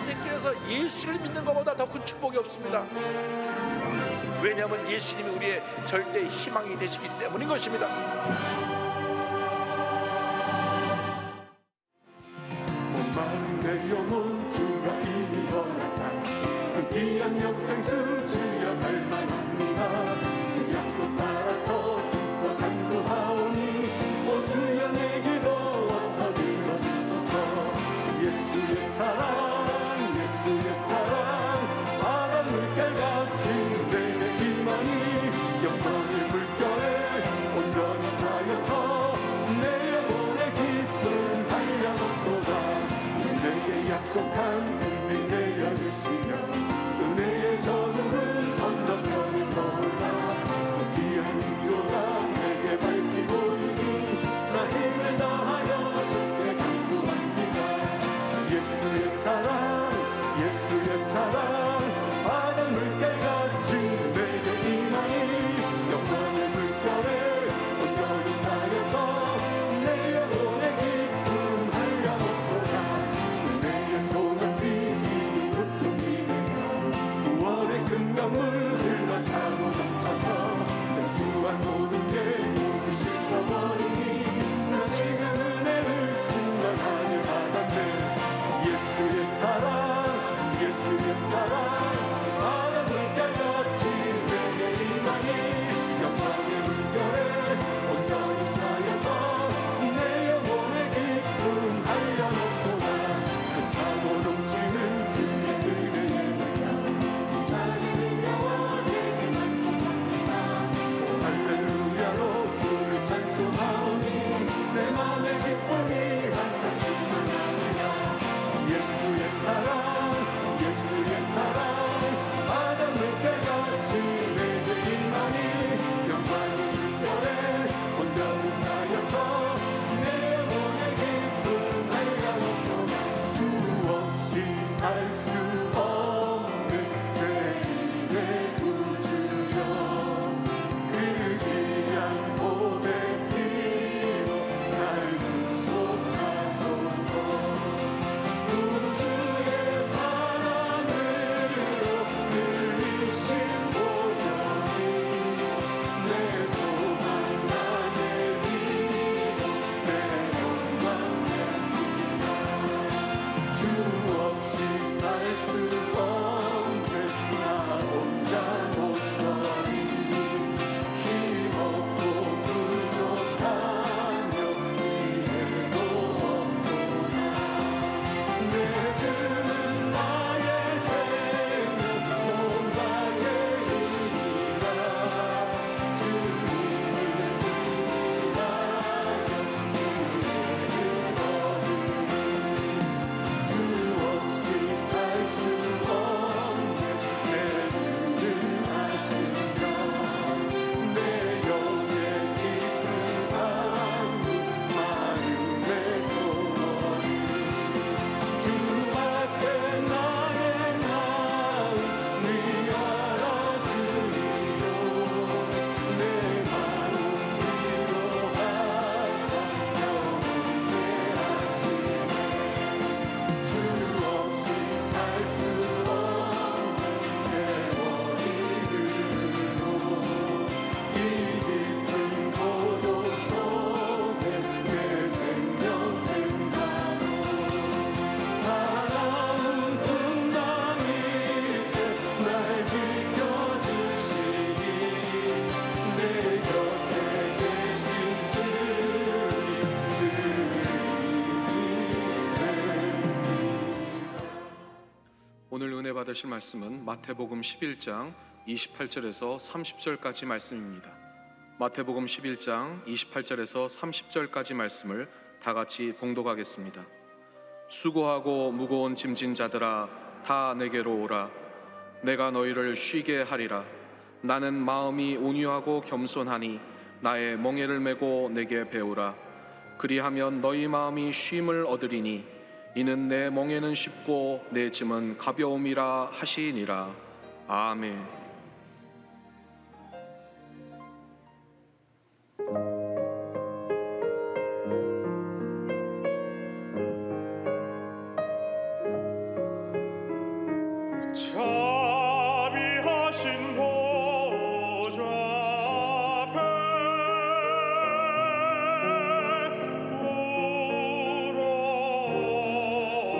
안식길에서 예수를 믿는 것보다 더 큰 축복이 없습니다. 왜냐하면 예수님이 우리의 절대 희망이 되시기 때문인 것입니다. 목마른 내 영혼 주가 이미 떠났다. 그 귀한 영생수 주여 갈망합니다. 그 약속 따라서 있어 간구하오니 오 주여 내게로 와서 들어주소서. 예수의 사랑 예수의 사랑 바다 물결같이 내게 임하니 영광의 물결에 온전히 쌓여서 내 영혼의 기쁨 한량없도다. 주 내게 약속한 은혜 내려주시며 은혜의 전우를 건너편에 떠올라 그 귀한 징조가 내게 밝히 보이니 나 힘을 다하여 주께 간구합니다. 예수의 사랑 예수의 사랑 바다 물결같이 내게 임하니 영광의 물결에 온전히 쌓여서 내 영혼의 기쁨 한량없도다. 은혜의 손을 비치니 뚝뚝이며 구원의 금강물 흘러차고 넘쳐서 연주한 모든 죄 모두 씻어버리니 나 지금 은혜를 증언하는 바람에 예수의 사랑 예수의 사랑 바다 물결같이 내게 임하니 영광의 물결에 온전히 쌓여서 내 영혼의 기쁨 한량없도다. 차고 넘치는 주의 은혜의 물량 자기 흘려와 내게 만족합니다. 오 할렐루야로 주를 찬송하오니 내 맘의 기쁨이 항상 충만하리라. 예수의 사랑 예수의 사랑 바다 물결같이 내게 임하니 영광의 물결에 온전히 쌓여서 내 영혼의 기쁨 한량없도다. 주 없이 살 수 없는 죄인의 구주여 그 귀한 보배 피로 날 구속하소서. 구주의 사랑으로 늘리신 보혈이 내 소망 나의 위로 내 영광 됩니다. 주 없이 살 수 없는 나 혼자 못 서리. 힘없고 부족하며 지혜도 없구나. 내 주는 나의 생명 온 나의 힘이라. 주님을 의지하여 주를 얻으리. 주 없이 살 수 없는 내 주를 아시며 내 영의 깊은 강물 마음의 소원이 주 앞에 나의 마음 네 알아주리요. 내 마음 위로하사 영원케 하시네. 주 없이 살 수 없는 세월이 흐르고 이 깊은 고독 속에 내 생명 끝나고 사랑은 풍랑일 때 날 지켜주시니 내 곁에 계신 주님 늘 믿습니다. 오늘 은혜 받으실 말씀은 마태복음 11장 28절에서 30절까지 말씀입니다. 마태복음 11장 28절에서 30절까지 말씀을 다 같이 봉독하겠습니다. 수고하고 무거운 짐진 자들아 다 내게로 오라. 내가 너희를 쉬게 하리라. 나는 마음이 온유하고 겸손하니 나의 멍에를 메고 내게 배우라. 그리하면 너희 마음이 쉼을 얻으리니 이는 내 멍에는 쉽고 내 짐은 가벼움이라 하시니라. 아멘. 자비하신 보좌 앞에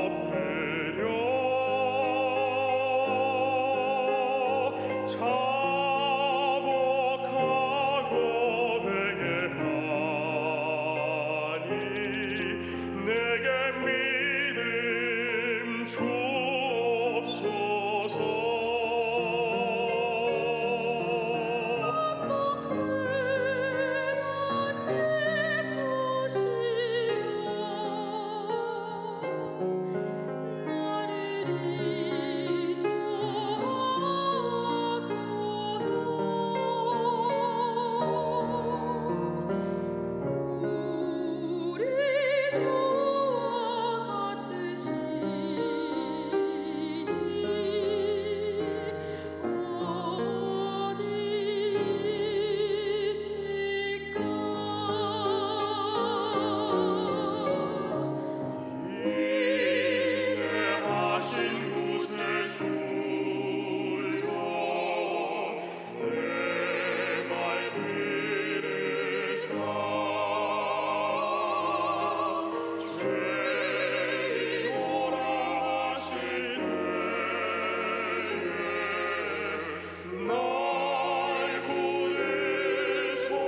엎드려 자복하고 회개하니 내게 믿음 주옵소서. 인내하신 구세 주여 내 말 들으사 죄이오라 하시되 날 부르소서.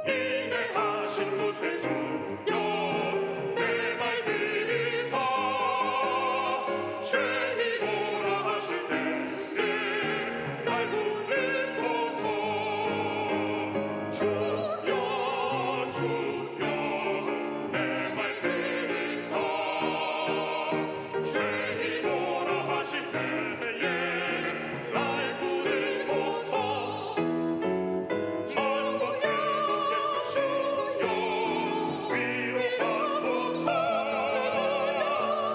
인내하신 구세 주여 내 말 들으사 죄이오라 하실 때에 날 부르소서. 주여 주여 내 말 들으사 죄이오라 하실 때에 날 부르소서. 천국의 예수 주여 위로하소서.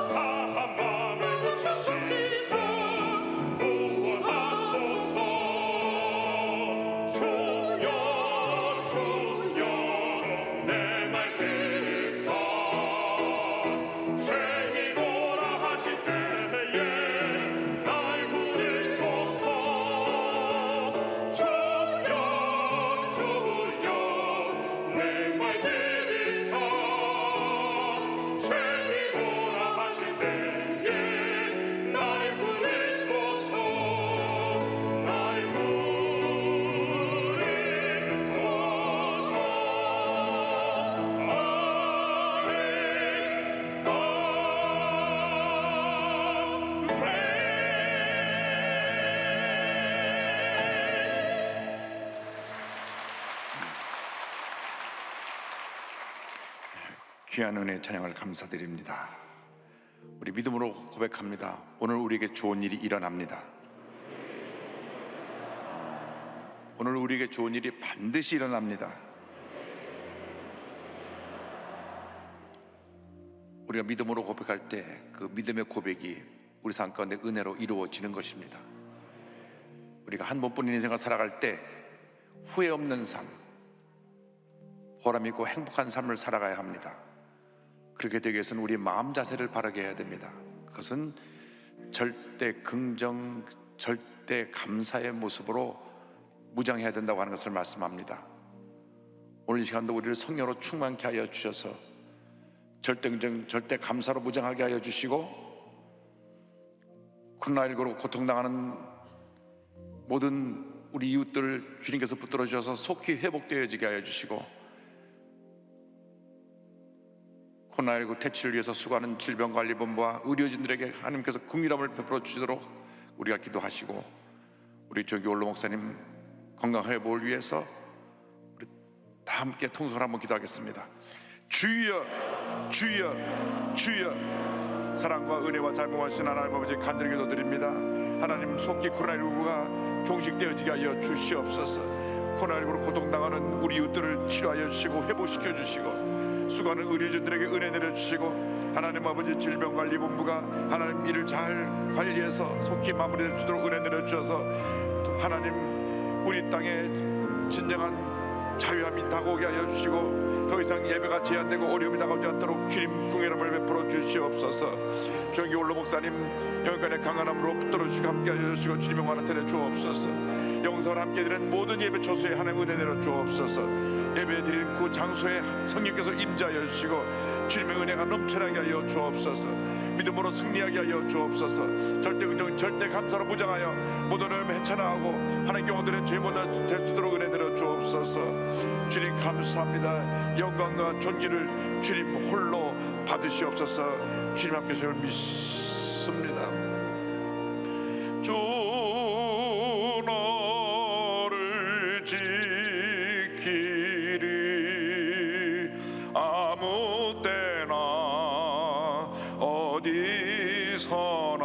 사한 맘을 고치시고 구원하소서. 주여 주여 내 말 들으사 죄이오라 하실 때에 날 부르소서. 주여 주여 내 말 들으사 죄이오라 하실 때에 날 부르소서. 날 부르소서. 귀한 은혜 찬양을 감사드립니다. 우리 믿음으로 고백합니다. 오늘 우리에게 좋은 일이 일어납니다. 오늘 우리에게 좋은 일이 반드시 일어납니다. 우리가 믿음으로 고백할 때 그 믿음의 고백이 우리 삶 가운데 은혜로 이루어지는 것입니다. 우리가 한 번뿐인 인생을 살아갈 때 후회 없는 삶, 보람 있고 행복한 삶을 살아가야 합니다. 그렇게 되기 위해서는 우리 마음 자세를 바르게 해야 됩니다. 그것은 절대 긍정, 절대 감사의 모습으로 무장해야 된다고 하는 것을 말씀합니다. 오늘 이 시간도 우리를 성령으로 충만케 하여 주셔서 절대 긍정, 절대 감사로 무장하게 하여 주시고 코로나19로 고통당하는 모든 우리 이웃들을 주님께서 붙들어 주셔서 속히 회복되어지게 하여 주시고 코로나19 퇴치를 위해서 수고하는 질병관리본부와 의료진들에게 하나님께서 긍휼함을 베풀어 주시도록 우리가 기도하시고 우리 조기 올로 목사님 건강 회복을 위해서 우리 다 함께 통성을 한번 기도하겠습니다. 주여 주여 주여 사랑과 은혜와 자비하신 하나님 아버지 간절히 기도드립니다. 하나님 속히 코로나19가 종식되어지게 하여 주시옵소서. 코로나19로 고통당하는 우리 이웃들을 치료하여 주시고 회복시켜 주시고 수고하는 의료진들에게 은혜 내려주시고 하나님 아버지 질병관리본부가 하나님 일을 잘 관리해서 속히 마무리될 수 있도록 은혜 내려주셔서 또 하나님 우리 땅에 진정한 자유함이 다가오게 하여 주시고 더 이상 예배가 제한되고 어려움이 다가오지 않도록 주님 궁예람을 베풀어 주시옵소서. 정기 올로 목사님 영간의 강한함으로 붙들어 주시고 함께 하여 주시고 주님의 영광을 나타내 주옵소서. 영성을 함께 드리는 모든 예배 초소에 하나님 은혜 내려 주옵소서. 예배 드리는 그 장소에 성령께서 임재하여 주시고 주님의 은혜가 넘쳐나게 하여 주옵소서. 믿음으로 승리하게 하여 주옵소서. 절대 긍정 절대 감사로 무장하여 모든 어려움 헤쳐나가고 하나님께 원하는 죄보다 될 수 있도록 은혜 내려 주옵소서. 주님 감사합니다. 영광과 존귀를 주님 홀로 받으시옵소서. 주님 함께 저를 믿습니다. 주 너를 지키리 아무 때나 어디서나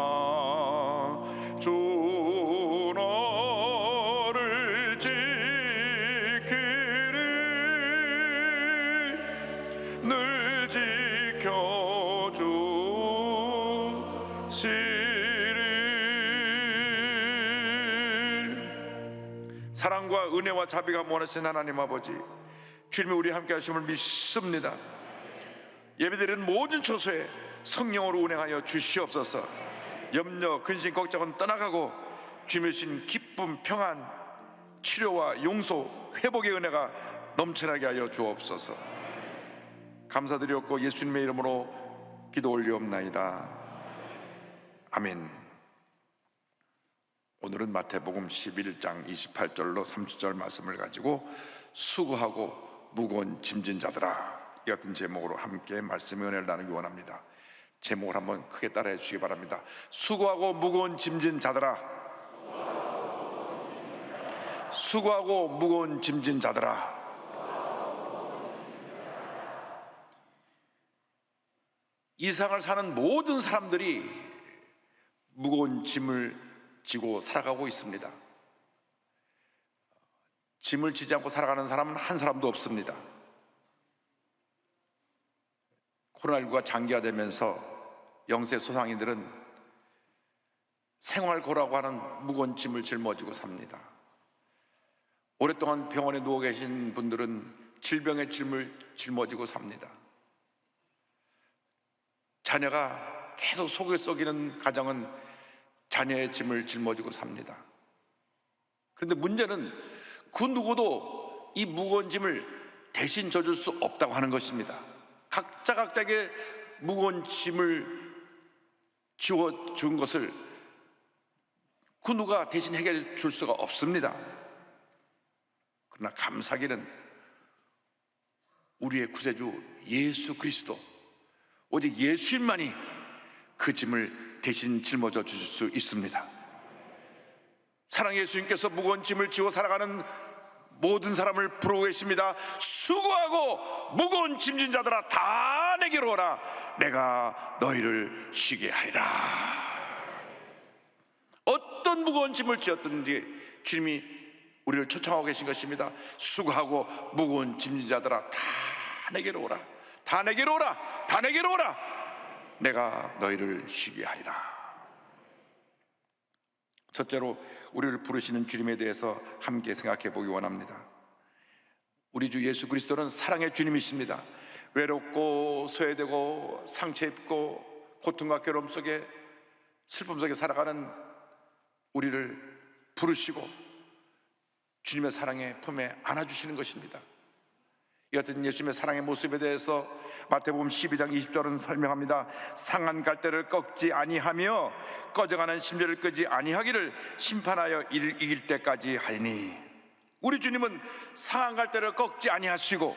주 너를 지키리 늘 지켜주시리. 사랑과 은혜와 자비가 원하신 하나님 아버지, 주님이 우리 함께 하심을 믿습니다. 예배드리는 모든 초소에 성령으로 운행하여 주시옵소서. 염려, 근심, 걱정은 떠나가고 주님의 주신 기쁨, 평안, 치료와 용서, 회복의 은혜가 넘쳐나게 하여 주옵소서. 감사드렸고 예수님의 이름으로 기도 올리옵나이다. 아멘. 오늘은 마태복음 11장 28절로 30절 말씀을 가지고 수고하고 무거운 짐진 자들아, 이 같은 제목으로 함께 말씀의 은혜를 나누기 원합니다. 제목을 한번 크게 따라해 주시기 바랍니다. 수고하고 무거운 짐진 자들아, 수고하고 무거운 짐진 자들아. 이 세상을 사는 모든 사람들이 무거운 짐을 지고 살아가고 있습니다. 짐을 지지 않고 살아가는 사람은 한 사람도 없습니다. 코로나19가 장기화되면서 영세 소상인들은 생활고라고 하는 무거운 짐을 짊어지고 삽니다. 오랫동안 병원에 누워 계신 분들은 질병의 짐을 짊어지고 삽니다. 자녀가 계속 속을 썩이는 가정은 자녀의 짐을 짊어지고 삽니다. 그런데 문제는 그 누구도 이 무거운 짐을 대신 져줄 수 없다고 하는 것입니다. 각자의 무거운 짐을 지워준 것을 그 누가 대신 해결해 줄 수가 없습니다. 그러나 감사하기는 우리의 구세주 예수 그리스도, 오직 예수님만이 그 짐을 대신 짊어져 주실 수 있습니다. 사랑의 예수님께서 무거운 짐을 지고 살아가는 모든 사람을 부르고 계십니다. 수고하고 무거운 짐진 자들아, 다 내게로 오라. 내가 너희를 쉬게 하리라. 어떤 무거운 짐을 지었든지 주님이 우리를 초청하고 계신 것입니다. 수고하고 무거운 짐진 자들아, 다 내게로 오라. 다 내게로 오라. 다 내게로 오라. 내가 너희를 쉬게 하리라. 첫째로 우리를 부르시는 주님에 대해서 함께 생각해 보기 원합니다. 우리 주 예수 그리스도는 사랑의 주님이십니다. 외롭고 소외되고 상처 입고 고통과 괴로움 속에 슬픔 속에 살아가는 우리를 부르시고 주님의 사랑의 품에 안아주시는 것입니다. 이 같은 예수님의 사랑의 모습에 대해서 마태복음 12장 20절은 설명합니다. 상한 갈대를 꺾지 아니하며 꺼져가는 심지를 끄지 아니하기를 심판하여 이를 이길 때까지 하리니. 우리 주님은 상한 갈대를 꺾지 아니하시고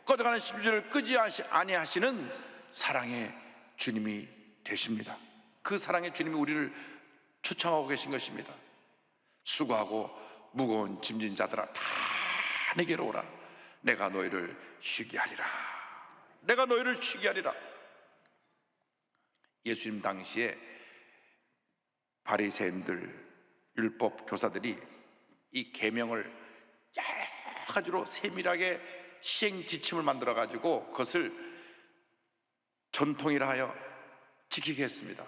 꺼져가는 심지를 끄지 아니하시는 사랑의 주님이 되십니다. 그 사랑의 주님이 우리를 초청하고 계신 것입니다. 수고하고 무거운 짐진 자들아, 다 내게로 오라. 내가 너희를 쉬게 하리라. 내가 너희를 쉬게 하리라. 예수님 당시에 바리새인들, 율법 교사들이 이 계명을 여러 가지로 세밀하게 시행 지침을 만들어 가지고 그것을 전통이라 하여 지키게 했습니다.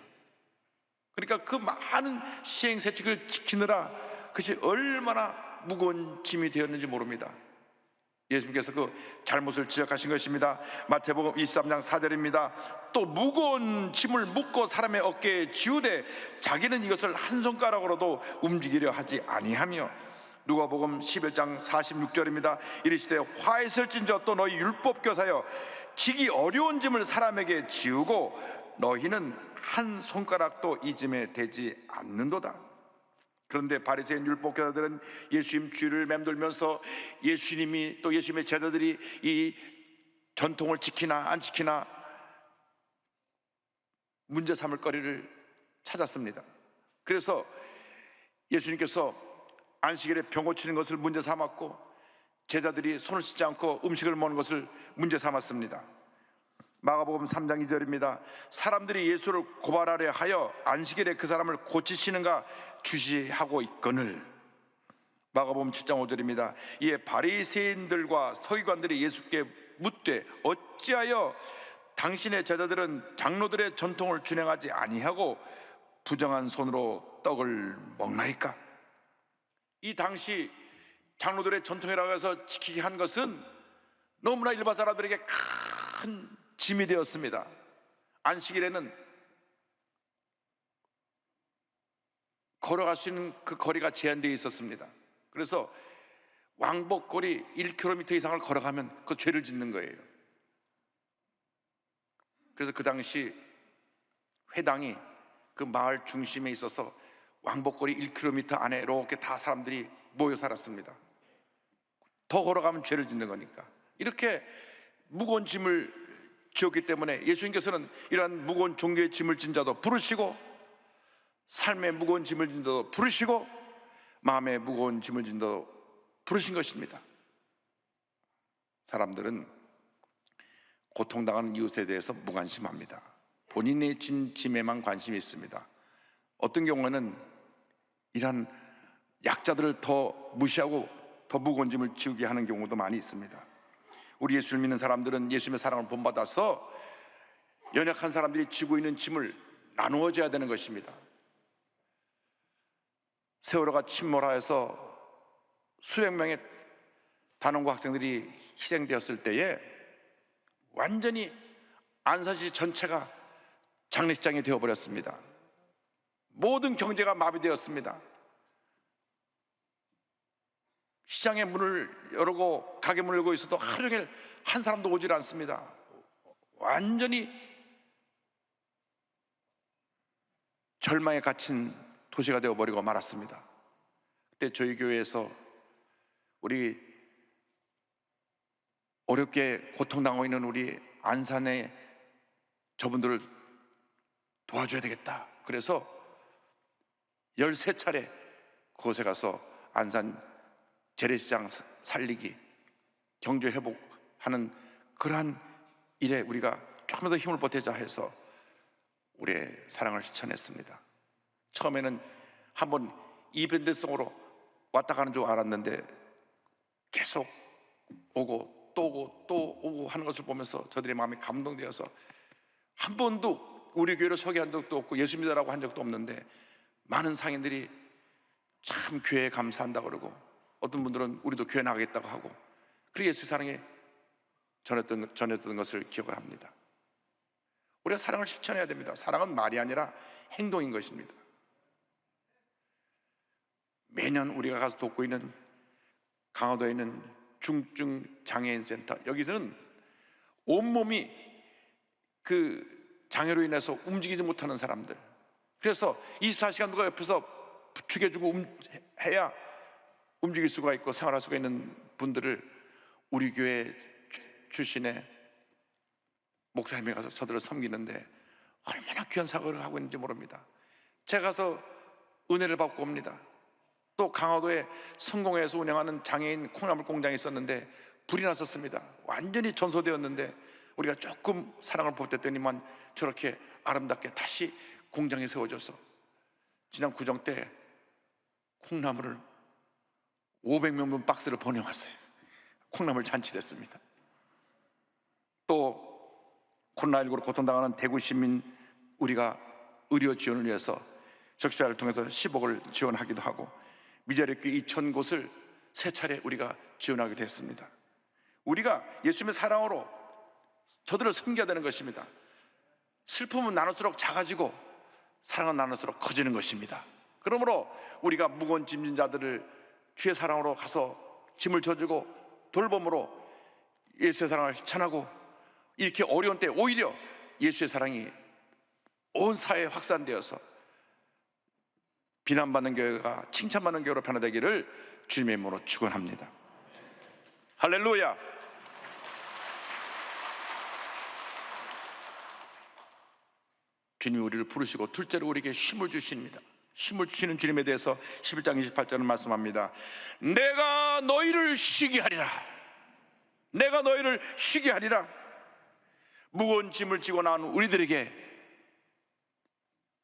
그러니까 그 많은 시행 세칙을 지키느라 그것이 얼마나 무거운 짐이 되었는지 모릅니다. 예수님께서 그 잘못을 지적하신 것입니다. 마태복음 23장 4절입니다. 또 무거운 짐을 묶고 사람의 어깨에 지우되 자기는 이것을 한 손가락으로도 움직이려 하지 아니하며, 누가복음 11장 46절입니다. 이르시되 화있을진저 또 너희 율법교사여 지기 어려운 짐을 사람에게 지우고 너희는 한 손가락도 이 짐에 대지 않는도다. 그런데 바리새인 율법교사들은 예수님 주위를 맴돌면서 예수님이 또 예수님의 제자들이 이 전통을 지키나 안 지키나 문제 삼을 거리를 찾았습니다. 그래서 예수님께서 안식일에 병 고치는 것을 문제 삼았고, 제자들이 손을 씻지 않고 음식을 먹는 것을 문제 삼았습니다. 마가복음 3장 2절입니다. 사람들이 예수를 고발하려 하여 안식일에 그 사람을 고치시는가 주시하고 있거늘. 마가복음 7장 5절입니다. 이에 바리새인들과 서기관들이 예수께 묻되 어찌하여 당신의 제자들은 장로들의 전통을 준행하지 아니하고 부정한 손으로 떡을 먹나이까? 이 당시 장로들의 전통이라고 해서 지키게 한 것은 너무나 일반 사람들에게 큰 짐이 되었습니다. 안식일에는 걸어갈 수 있는 그 거리가 제한되어 있었습니다. 그래서 왕복거리 1km 이상을 걸어가면 그 죄를 짓는 거예요. 그래서 그 당시 회당이 그 마을 중심에 있어서 왕복거리 1km 안에 이렇게 다 사람들이 모여 살았습니다. 더 걸어가면 죄를 짓는 거니까. 이렇게 무거운 짐을 지었기 때문에 예수님께서는 이러한 무거운 종교의 짐을 진 자도 부르시고, 삶의 무거운 짐을 진 자도 부르시고, 마음의 무거운 짐을 진 자도 부르신 것입니다. 사람들은 고통당하는 이웃에 대해서 무관심합니다. 본인의 진 짐에만 관심이 있습니다. 어떤 경우에는 이런 약자들을 더 무시하고 더 무거운 짐을 지우게 하는 경우도 많이 있습니다. 우리 예수를 믿는 사람들은 예수님의 사랑을 본받아서 연약한 사람들이 지고 있는 짐을 나누어져야 되는 것입니다. 세월호가 침몰하여서 수백 명의 단원고 학생들이 희생되었을 때에 완전히 안산시 전체가 장례식장이 되어버렸습니다. 모든 경제가 마비되었습니다. 시장의 문을 열고 가게 문을 열고 있어도 하루 종일 한 사람도 오질 않습니다. 완전히 절망에 갇힌 도시가 되어버리고 말았습니다. 그때 저희 교회에서 우리 어렵게 고통당하고 있는 우리 안산의 저분들을 도와줘야 되겠다. 그래서 13차례 그곳에 가서 안산 재래시장 살리기, 경제 회복하는 그러한 일에 우리가 조금 더 힘을 보태자 해서 우리의 사랑을 실천했습니다. 처음에는 한번 이벤트성으로 왔다 가는 줄 알았는데 계속 오고 또 오고 또 오고 하는 것을 보면서 저들의 마음이 감동되어서 한 번도 우리 교회를 소개한 적도 없고 예수 믿으라고 한 적도 없는데 많은 상인들이 참 교회에 감사한다고 그러고, 어떤 분들은 우리도 교회 나가겠다고 하고, 그리고 예수의 사랑에 전했던 것을 기억을 합니다. 우리가 사랑을 실천해야 됩니다. 사랑은 말이 아니라 행동인 것입니다. 매년 우리가 가서 돕고 있는 강화도에 있는 중증 장애인 센터, 여기서는 온몸이 그 장애로 인해서 움직이지 못하는 사람들, 그래서 24시간 누가 옆에서 부축해주고 해야 움직일 수가 있고 생활할 수가 있는 분들을 우리 교회 출신의 목사님이 가서 저들을 섬기는데 얼마나 귀한 사역을 하고 있는지 모릅니다. 제가 가서 은혜를 받고 옵니다. 또 강화도에 성공회에서 운영하는 장애인 콩나물 공장이 있었는데 불이 났었습니다. 완전히 전소되었는데 우리가 조금 사랑을 보탰더니만 저렇게 아름답게 다시 공장에 세워져서 지난 구정 때 콩나물을 500명분 박스를 보내왔어요. 콩나물 잔치를 했습니다. 또 코로나19로 고통당하는 대구 시민 우리가 의료 지원을 위해서 적시자를 통해서 10억을 지원하기도 하고, 미자립교 2,000곳을 세 차례 우리가 지원하게 됐습니다. 우리가 예수님의 사랑으로 저들을 섬겨야 되는 것입니다. 슬픔은 나눌수록 작아지고 사랑은 나눌수록 커지는 것입니다. 그러므로 우리가 무거운 짐진 자들을 주의 사랑으로 가서 짐을 져주고 돌봄으로 예수의 사랑을 전하고, 이렇게 어려운 때 오히려 예수의 사랑이 온 사회에 확산되어서 비난받는 교회가 칭찬받는 교회로 변화되기를 주님의 이름으로 축원합니다. 할렐루야. 주님이 우리를 부르시고 둘째로 우리에게 힘을 주십니다. 힘을 주시는 주님에 대해서 11장 28절은 말씀합니다. 내가 너희를 쉬게 하리라. 내가 너희를 쉬게 하리라. 무거운 짐을 지고 나온 우리들에게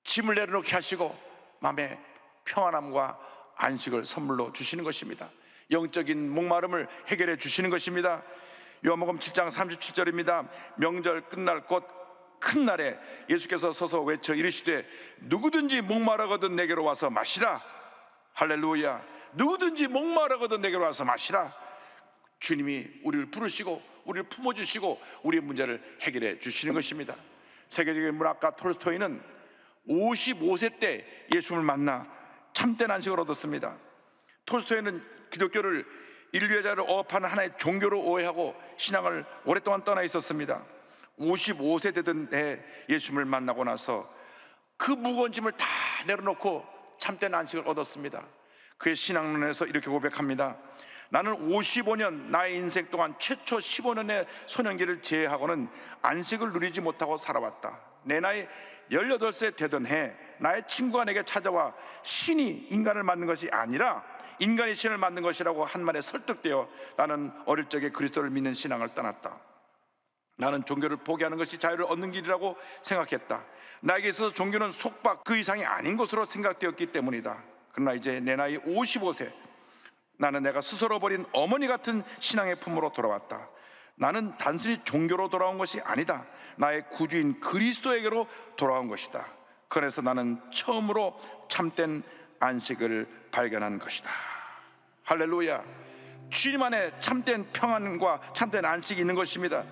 짐을 내려놓게 하시고 마음의 평안함과 안식을 선물로 주시는 것입니다. 영적인 목마름을 해결해 주시는 것입니다. 요한복음 7장 37절입니다. 명절 끝날 곧 큰 날에 예수께서 서서 외쳐 이르시되 누구든지 목마르거든 내게로 와서 마시라. 할렐루야. 누구든지 목마르거든 내게로 와서 마시라. 주님이 우리를 부르시고 우리를 품어주시고 우리의 문제를 해결해 주시는 것입니다. 세계적인 문학가 톨스토이는 55세 때 예수님을 만나 참된 안식을 얻었습니다. 톨스토이는 기독교를 인류의 자를 억압하는 하나의 종교로 오해하고 신앙을 오랫동안 떠나 있었습니다. 55세 되던 해 예수님을 만나고 나서 그 무거운 짐을 다 내려놓고 참된 안식을 얻었습니다. 그의 신앙론에서 이렇게 고백합니다. 나는 55년 나의 인생 동안 최초 15년의 소년기를 제외하고는 안식을 누리지 못하고 살아왔다. 내 나이 18세 되던 해 나의 친구가 내게 찾아와 신이 인간을 만든 것이 아니라 인간이 신을 만든 것이라고 한 말에 설득되어 나는 어릴 적에 그리스도를 믿는 신앙을 떠났다. 나는 종교를 포기하는 것이 자유를 얻는 길이라고 생각했다. 나에게 있어서 종교는 속박 그 이상이 아닌 것으로 생각되었기 때문이다. 그러나 이제 내 나이 55세, 나는 내가 스스로 버린 어머니 같은 신앙의 품으로 돌아왔다. 나는 단순히 종교로 돌아온 것이 아니다. 나의 구주인 그리스도에게로 돌아온 것이다. 그래서 나는 처음으로 참된 안식을 발견한 것이다. 할렐루야. 주님 안에 참된 평안과 참된 안식이 있는 것입니다.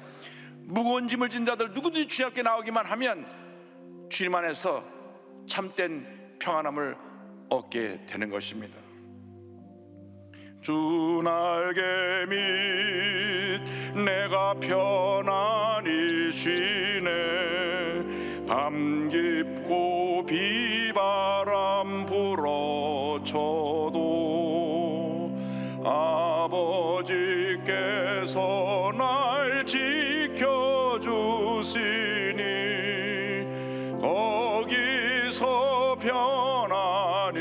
무거운 짐을 진 자들 누구든지 주님 앞에 나오기만 하면 주님 안에서 참된 평안함을 얻게 되는 것입니다. 주 날개 밑 내가 편안히 쉬네. 밤 깊고 비바람 불어쳐도 아버지께서 날 지켜주시니 거기서 편안히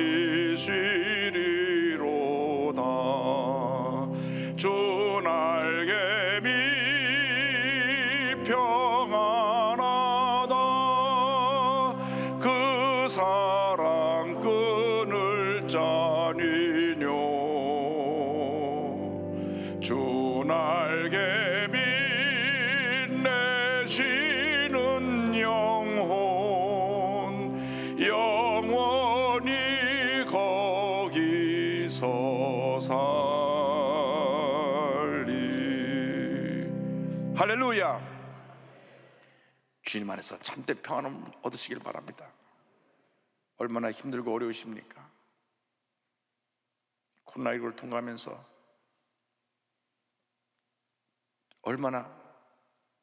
쉬리로다. 주 날개 밑 평안하다. 그 사랑 끊을 자니뇨. 주 날개 밑 내쉬는 영혼 영원히 거기서 살리. 할렐루야. 주님 안에서 참된 평안을 얻으시길 바랍니다. 얼마나 힘들고 어려우십니까? 코로나19를 통과하면서 얼마나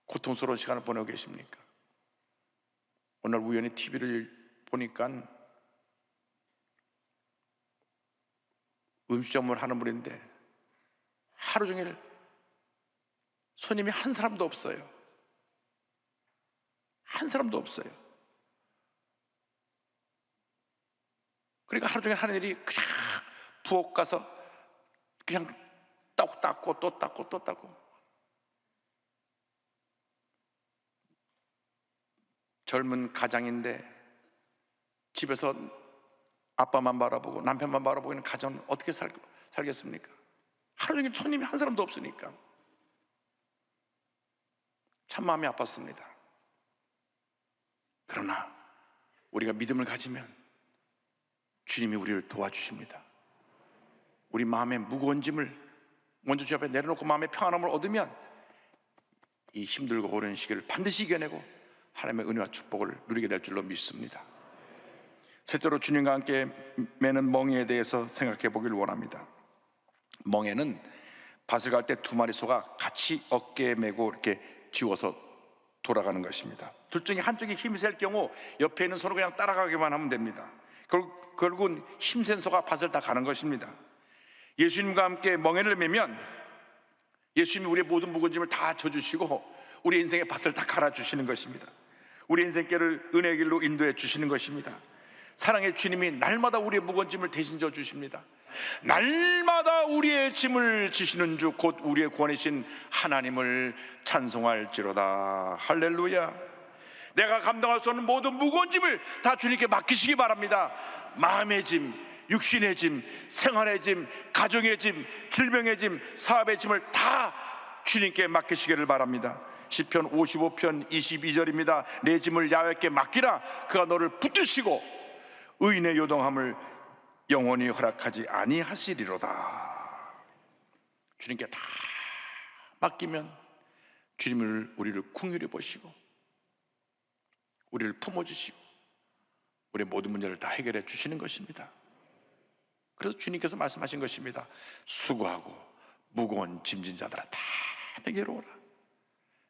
고통스러운 시간을 보내고 계십니까? 오늘 우연히 TV를 보니까 음식점을 하는 분인데 하루 종일 손님이 한 사람도 없어요. 한 사람도 없어요. 그러니까 하루 종일 하는 일이 그냥 부엌 가서 그냥 닦고 또 닦고 또 닦고. 젊은 가장인데 집에서 아빠만 바라보고 남편만 바라보고 있는 가정은 어떻게 살겠습니까? 하루 종일 손님이 한 사람도 없으니까 참 마음이 아팠습니다. 그러나 우리가 믿음을 가지면 주님이 우리를 도와주십니다. 우리 마음의 무거운 짐을 먼저 주님 앞에 내려놓고 마음의 평안함을 얻으면 이 힘들고 어려운 시기를 반드시 이겨내고 하나님의 은혜와 축복을 누리게 될 줄로 믿습니다. 셋째로 주님과 함께 매는 멍에에 대해서 생각해 보기를 원합니다. 멍에는 밭을 갈 때 두 마리 소가 같이 어깨에 메고 이렇게 지워서 돌아가는 것입니다. 둘 중에 한쪽이 힘이 셀 경우 옆에 있는 소는 그냥 따라가기만 하면 됩니다. 결국은 힘센 소가 밭을 다 가는 것입니다. 예수님과 함께 멍에를 매면 예수님이 우리의 모든 묵은짐을 다 져주시고 우리 인생의 밭을 다 갈아주시는 것입니다. 우리 인생길을 은혜의 길로 인도해 주시는 것입니다. 사랑의 주님이 날마다 우리의 묵은짐을 대신 져주십니다. 날마다 우리의 짐을 지시는 주 곧 우리의 구원이신 하나님을 찬송할지로다. 할렐루야. 내가 감당할 수 없는 모든 무거운 짐을 다 주님께 맡기시기 바랍니다. 마음의 짐, 육신의 짐, 생활의 짐, 가정의 짐, 질병의 짐, 사업의 짐을 다 주님께 맡기시기를 바랍니다. 시편 55편 22절입니다. 내 짐을 야훼께 맡기라. 그가 너를 붙드시고 의인의 요동함을 영원히 허락하지 아니하시리로다. 주님께 다 맡기면 주님을 우리를 긍휼히 보시고 우리를 품어주시고 우리의 모든 문제를 다 해결해 주시는 것입니다. 그래서 주님께서 말씀하신 것입니다. 수고하고 무거운 짐진 자들아 다 내게로 오라.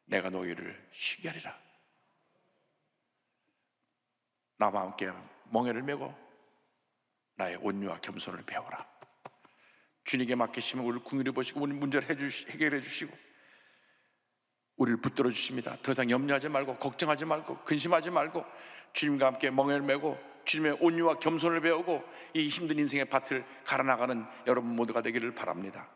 내가 너희를 쉬게 하리라. 나와 함께 멍에를 메고 나의 온유와 겸손을 배워라. 주님께 맡기시면 우리를 긍휼히 보시고 우리 문제를 해결해 주시고 우리를 붙들어 주십니다. 더 이상 염려하지 말고 걱정하지 말고 근심하지 말고 주님과 함께 멍에를 메고 주님의 온유와 겸손을 배우고 이 힘든 인생의 밭을 갈아나가는 여러분 모두가 되기를 바랍니다.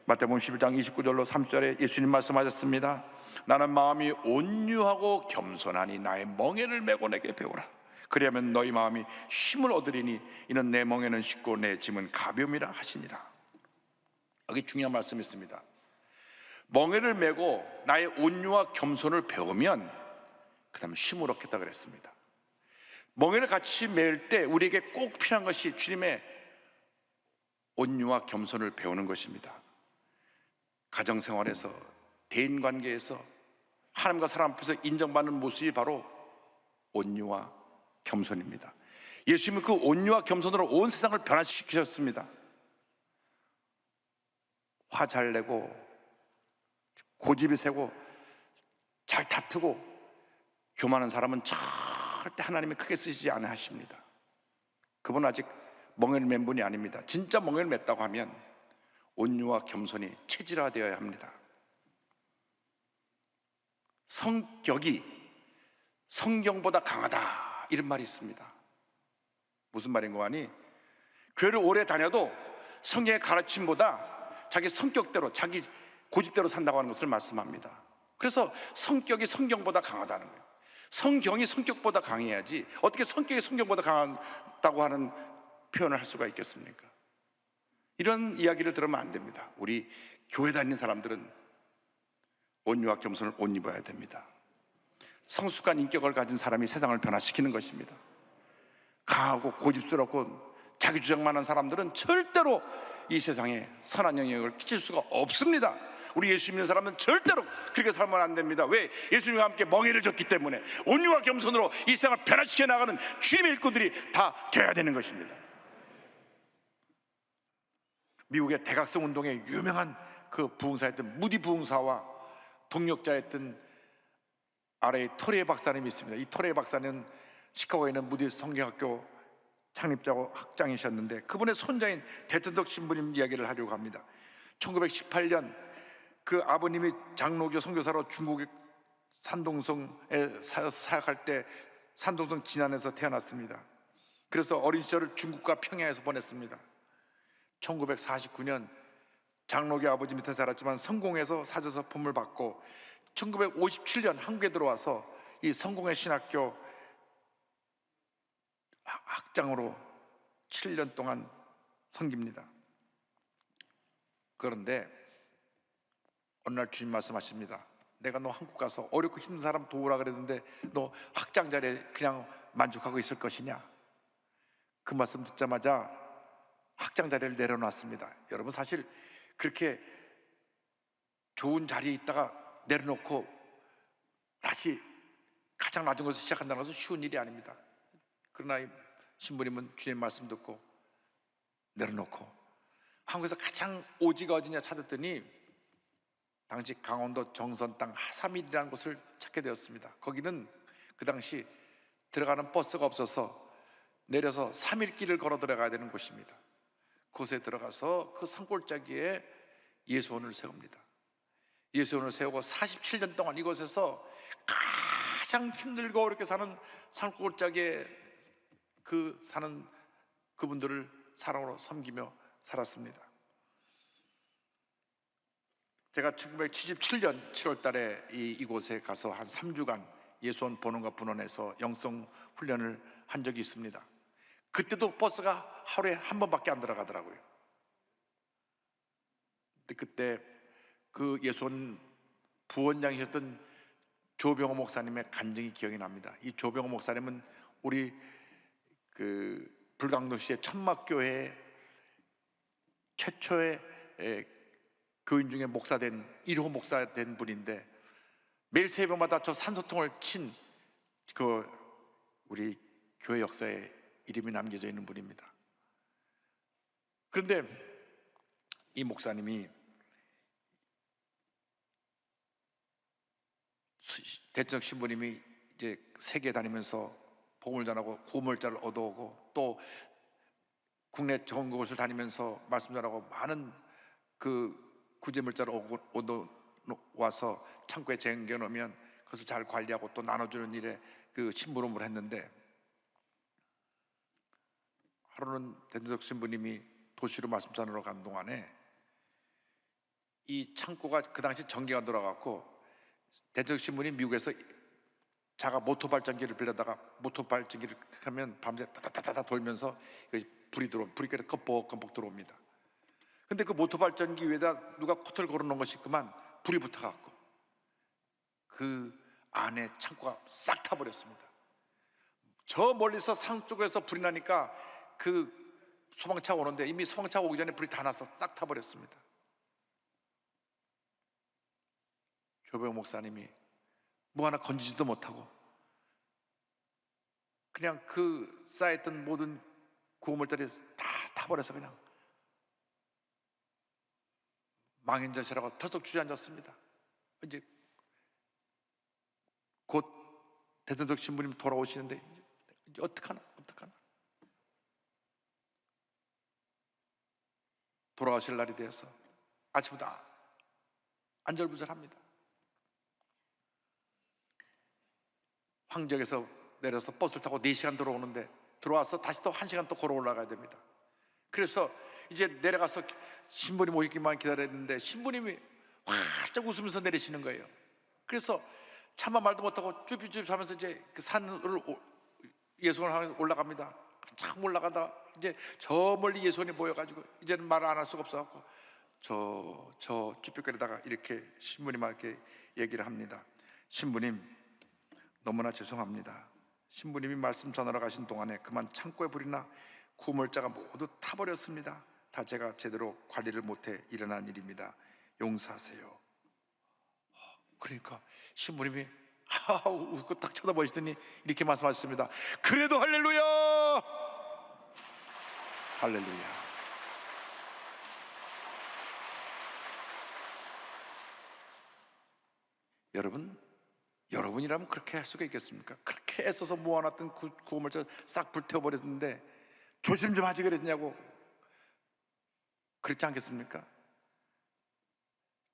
마태복음 11장 29절로 30절에 예수님 말씀하셨습니다. 나는 마음이 온유하고 겸손하니 나의 멍에를 메고 내게 배우라. 그리하면 너희 마음이 쉼을 얻으리니 이는 내 멍에는 쉽고 내 짐은 가벼움이라 하시니라. 여기 중요한 말씀이 있습니다. 멍에를 메고 나의 온유와 겸손을 배우면 그 다음에 쉼을 얻겠다 그랬습니다. 멍에를 같이 매일 때 우리에게 꼭 필요한 것이 주님의 온유와 겸손을 배우는 것입니다. 가정생활에서 대인관계에서 하나님과 사람 앞에서 인정받는 모습이 바로 온유와 겸손입니다. 예수님은 그 온유와 겸손으로 온 세상을 변화시키셨습니다. 화 잘 내고 고집이 세고 잘 다투고 교만한 사람은 절대 하나님이 크게 쓰시지 않아 하십니다. 그분은 아직 멍에를 맨 분이 아닙니다. 진짜 멍에를 맸다고 하면 온유와 겸손이 체질화되어야 합니다. 성격이 성경보다 강하다 이런 말이 있습니다. 무슨 말인가 하니 교회를 오래 다녀도 성경의 가르침보다 자기 성격대로 자기 고집대로 산다고 하는 것을 말씀합니다. 그래서 성격이 성경보다 강하다는 거예요. 성경이 성격보다 강해야지 어떻게 성격이 성경보다 강하다고 하는 표현을 할 수가 있겠습니까? 이런 이야기를 들으면 안 됩니다. 우리 교회 다니는 사람들은 온유와 겸손을 옷 입어야 됩니다. 성숙한 인격을 가진 사람이 세상을 변화시키는 것입니다. 강하고 고집스럽고 자기 주장만 하는 사람들은 절대로 이 세상에 선한 영향을 끼칠 수가 없습니다. 우리 예수 믿는 사람은 절대로 그렇게 살면 안 됩니다. 왜? 예수님과 함께 멍에를 졌기 때문에 온유와 겸손으로 이 세상을 변화시켜 나가는 주님의 일꾼들이 다 되어야 되는 것입니다. 미국의 대각성 운동의 유명한 그 부흥사였던 무디 부흥사와 동력자였던 아래에 토레 박사님이 있습니다. 이 토레 박사는 시카고에 있는 무디 성경학교 창립자고 학장이셨는데 그분의 손자인 대튼덕 신부님 이야기를 하려고 합니다. 1918년 그 아버님이 장로교 선교사로 중국의 산동성에 사역할 때 산동성 진안에서 태어났습니다. 그래서 어린 시절을 중국과 평양에서 보냈습니다. 1949년 장로교 아버지 밑에 살았지만 성공해서 사제서품을 받고 1957년 한국에 들어와서 이 성공회 신학교 학장으로 7년 동안 섬깁니다. 그런데 어느 날 주님 말씀하십니다. 내가 너 한국 가서 어렵고 힘든 사람 도우라 그랬는데 너 학장 자리에 그냥 만족하고 있을 것이냐? 그 말씀 듣자마자 학장 자리를 내려놨습니다. 여러분 사실 그렇게 좋은 자리에 있다가 내려놓고 다시 가장 낮은 곳에서 시작한다는 것은 쉬운 일이 아닙니다. 그러나 이 신부님은 주님 말씀 듣고 내려놓고 한국에서 가장 오지가 어디냐 찾았더니 당시 강원도 정선 땅 하사밀이라는 곳을 찾게 되었습니다. 거기는 그 당시 들어가는 버스가 없어서 내려서 3일 길을 걸어 들어가야 되는 곳입니다. 그곳에 들어가서 그 산골짜기에 예수원을 세웁니다. 예수원을 세우고 47년 동안 이곳에서 가장 힘들고 어렵게 사는 산골짜기에 사는 그분들을 사랑으로 섬기며 살았습니다. 제가 1977년 7월 달에 이곳에 가서 한 3주간 예수원 본원과 분원에서 영성 훈련을 한 적이 있습니다. 그때도 버스가 하루에 한 번밖에 안 들어가더라고요. 근데 그때 그 예수원 부원장이셨던 조병호 목사님의 간증이 기억이 납니다. 이 조병호 목사님은 우리 불광도시의 천막교회 최초의 교인 중에 목사된 1호 목사된 분인데 매일 새벽마다 저 산소통을 친 우리 교회 역사에 이름이 남겨져 있는 분입니다. 그런데 이 목사님이 대통령 신부님이 이제 세계 다니면서 복음을 전하고 구원물자를 얻어오고 또 국내 좋은 곳을 다니면서 말씀 전하고 많은 구제물자를 얻어와서 창고에 쟁겨 놓으면 그것을 잘 관리하고 또 나눠주는 일에 심부름을 했는데, 하루는 대통령 신부님이 도시로 말씀 전하러 간 동안에 이 창고가 그 당시 전기가 돌아갔고 대통령 신부님 미국에서 자가 모터 발전기를 빌려다가 모터 발전기를 하면 밤새 따다다다 돌면서 불이 껌뻑껌뻑 들어옵니다. 근데 그 모터 발전기 위에다 누가 코트를 걸어놓은 것이 있구만 불이 붙어갖고 그 안에 창고가 싹 타버렸습니다. 저 멀리서 산 쪽에서 불이 나니까 그 소방차가 오는데 이미 소방차가 오기 전에 불이 다 나서 싹 타버렸습니다. 조병호 목사님이 뭐 하나 건지지도 못하고 그냥 그 쌓였던 모든 구호물자리 다 타버려서 그냥 망연자실하고 털썩 주저앉았습니다. 이제 곧 대전석 신부님 돌아오시는데 이제 어떡하나 돌아가실 날이 되어서 아침부터 안절부절합니다. 황지역에서 내려서 버스를 타고 4시간 들어오는데 들어와서 다시 또 1시간 또 걸어 올라가야 됩니다. 그래서 이제 내려가서 신부님 오시기만 기다렸는데 신부님이 활짝 웃으면서 내리시는 거예요. 그래서 차마 말도 못하고 쭈삣쭈삣 하면서 이제 그 산을 예수원을 향해 올라갑니다. 참 올라가다 이제 저 멀리 예수원이 보여가지고 이제는 말을 안 할 수가 없어갖고 저 쭈삣거리다가 이렇게 신부님한테 얘기를 합니다. 신부님, 너무나 죄송합니다. 신부님이 말씀 전하러 가신 동안에 그만 창고에 불이나 구물자가 모두 타버렸습니다. 다 제가 제대로 관리를 못해 일어난 일입니다. 용서하세요. 그러니까 신부님이 웃고 딱 쳐다보시더니 이렇게 말씀하셨습니다. 그래도 할렐루야! 할렐루야. 여러분이라면 그렇게 할 수가 있겠습니까? 그렇게 애써서 모아놨던 구호물자 싹 불태워버렸는데 조심 좀 하지 그랬냐고. 그렇지 않겠습니까?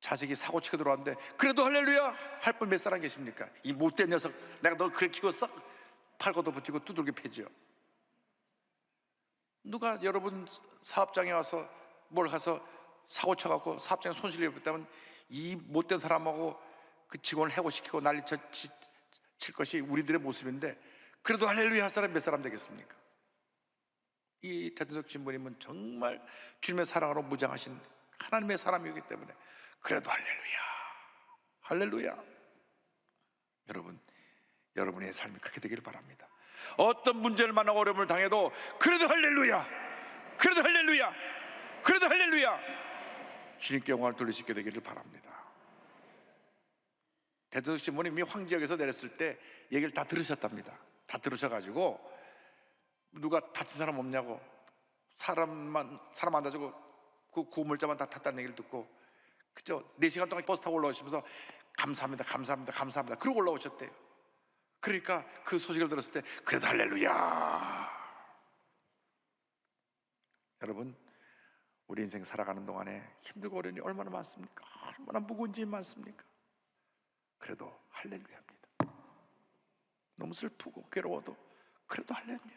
자식이 사고치게 들어왔는데 그래도 할렐루야 할 분 몇 사람 계십니까? 이 못된 녀석, 내가 널 그렇게 키웠어? 팔고도 붙이고 두들겨 패죠. 누가 여러분 사업장에 와서 뭘 해서 사고 쳐갖고 사업장에 손실이 없다면 이 못된 사람하고 그 직원을 해고시키고 난리 칠 것이 우리들의 모습인데 그래도 할렐루야 할 사람 몇 사람 되겠습니까? 이 대전석 신부님은 정말 주님의 사랑으로 무장하신 하나님의 사람이기 때문에 그래도 할렐루야, 할렐루야. 여러분의 삶이 그렇게 되기를 바랍니다. 어떤 문제를 만나고 어려움을 당해도 그래도 할렐루야, 그래도 할렐루야, 그래도 할렐루야. 주님께 영광을 돌릴 수 있게 되기를 바랍니다. 대저택 신부님이 황지역에서 내렸을 때 얘기를 다 들으셨답니다. 다 들으셔가지고 누가 다친 사람 없냐고, 사람 안 다치고 그 구물자만 다 탔다는 얘기를 듣고 그죠? 4시간 동안 버스 타고 올라오시면서 감사합니다, 감사합니다, 감사합니다 그러고 올라오셨대요. 그러니까 그 소식을 들었을 때 그래도 할렐루야. 여러분, 우리 인생 살아가는 동안에 힘들고 어려운 일이 얼마나 많습니까? 얼마나 무거운 일이 많습니까? 그래도 할렐루야입니다. 너무 슬프고 괴로워도 그래도 할렐루야입니다.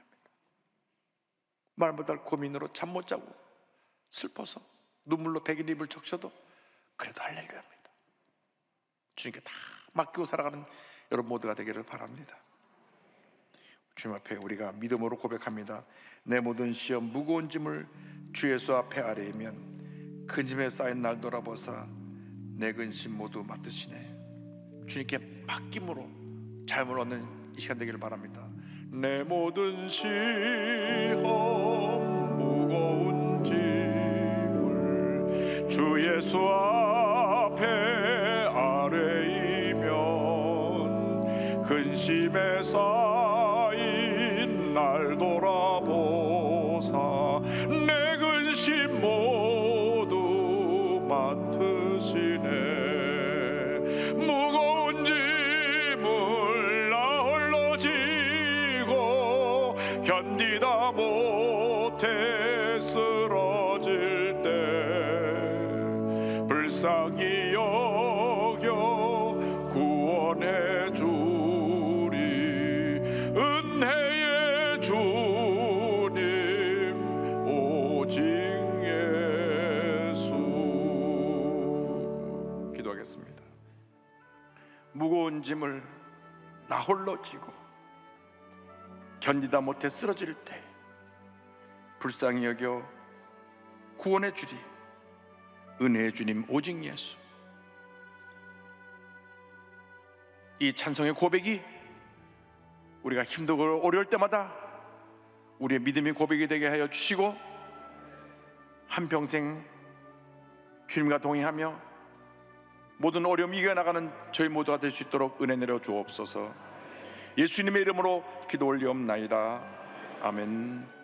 말 못할 고민으로 잠 못 자고 슬퍼서 눈물로 백인 입을 적셔도 그래도 할렐루야입니다. 주님께 다 맡기고 살아가는 여러분 모두가 되기를 바랍니다. 주님 앞에 우리가 믿음으로 고백합니다. 내 모든 시험 무거운 짐을 주 예수 앞에 아뢰면 근심에 쌓인 날 돌아보사 내 근심 모두 맡으시네. 주님께 맡김으로 자유를 얻는 이 시간 되기를 바랍니다. 내 모든 시험 무거운 짐을 주 예수 앞에 아뢰이면 근심에 쌓인 날 돌아보사 내 근심 모두 맡으시네. 무거운 짐을 나 홀로 지고 견디다 못해 쓰러질 때 불쌍히 여겨 구원해 주리 은혜의 주님 오직 예수. 기도하겠습니다. 무거운 짐을 나 홀로 지고 견디다 못해 쓰러질 때 불쌍히 여겨 구원해 주리 은혜의 주님 오직 예수. 이 찬송의 고백이 우리가 힘들고 어려울 때마다 우리의 믿음의 고백이 되게 하여 주시고 한평생 주님과 동행하며 모든 어려움 이겨나가는 저희 모두가 될 수 있도록 은혜 내려 주옵소서. 예수님의 이름으로 기도 올리옵나이다. 아멘.